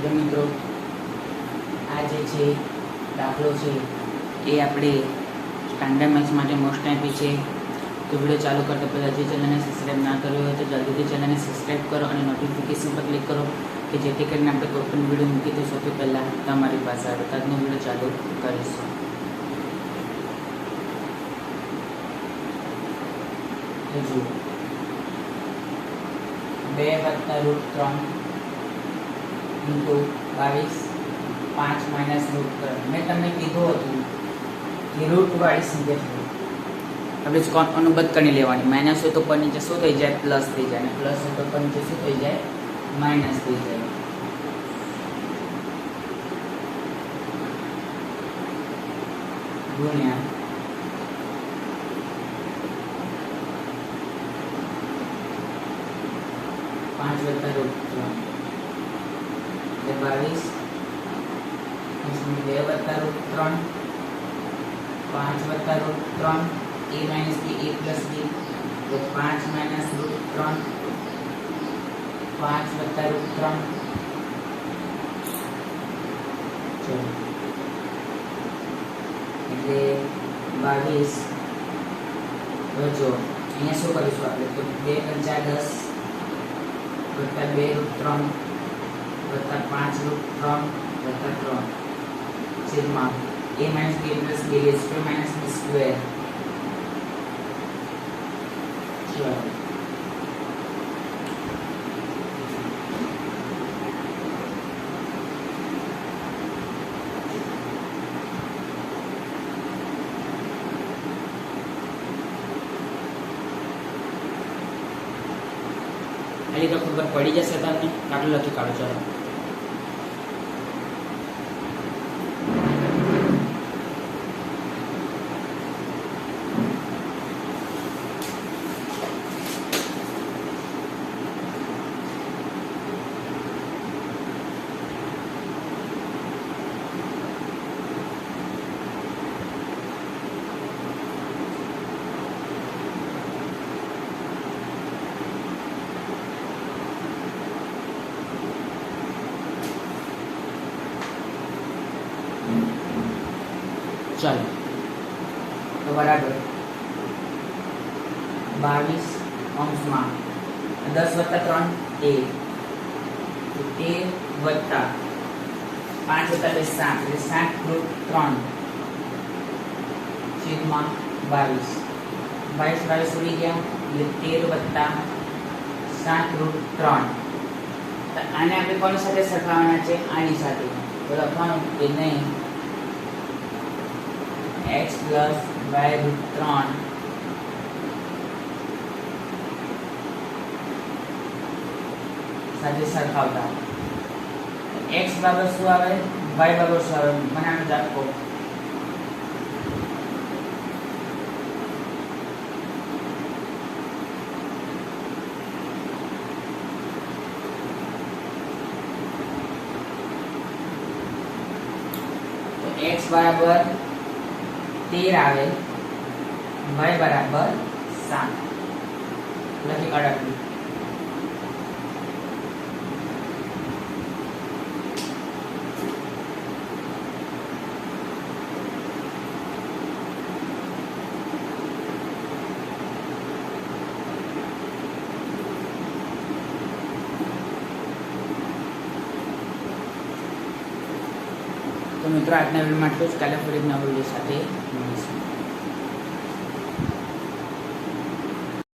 જો મિત્રો આ જે છે દાખલો છે એ આપણે સ્ટાન્ડર્ડ મેથ્સ માટે મોસ્ટ આઈપી છે. તો વિડીયો ચાલુ કરતા પહેલાં જે ચેનલને સબસ્ક્રાઈબ ના કર્યો હોય તો જલ્દીથી ચેનલને સબસ્ક્રાઈબ કરો અને નોટિફિકેશન પર ક્લિક કરો કે જેથી કરીને આપણે કોઈ પણ વિડીયો મૂકીએ તો સૌથી પહેલાં તમારી પાસે આવે. તો આજનો વિડીયો ચાલુ કરીશું. જુઓ 2 + √3 ઇન્ટુ 22 5 - √3. મેં તમને કીધું હતું કે રૂટવાળી સંખ્યા આપણે અનુબદ્ધ કરી લેવાની. માઇનસ હોય તો પર નીચે શું થઈ જાય? પ્લસ થઈ જાય. અને પ્લસ હોય તો પર નીચે શું થઈ જાય? માઇનસ થઈ જાય. ગુણ્યા 5 + √3 એટલે 22 2 + √3 5 + √3 a - b a + b તો 5 - √3 5 + √3 એટલે 22. હવે જો અહીંયા શું કરીશું આપણે? તો 2 × 4 = 10 વત્તા 2 √3 વત્તા 5 √3 વત્તા 3 છેદમાં a - b + b a² - b². ચલો આની તો ખબર પડી જશે તમને. દાખલો લખી કાઢો. ચાલો ચાલો તો બરાબર 22 અંશમાં 10 + 3 13 વત્તા 5 + 2 7 એટલે 7 √3 છેદમાં 22 22 ઉડી ગયા એટલે 13 + 7 √3. તો આને આપણે કોની સાથે સરખાવવાના છે? આની સાથે. તો લખવાનું કે નહીં x + y √3 સાથે સરખાવતા x બરાબર શું આવે? y બરાબર શું આવે? મને આનો જવાબ કહો. x બરાબર 13 આવે, y બરાબર 7. લખી કાઢો. તો મિત્રો આજના વિડીયોમાં આટલું જ. કાલે ફરી નવા વિડીયો સાથે મળીશું.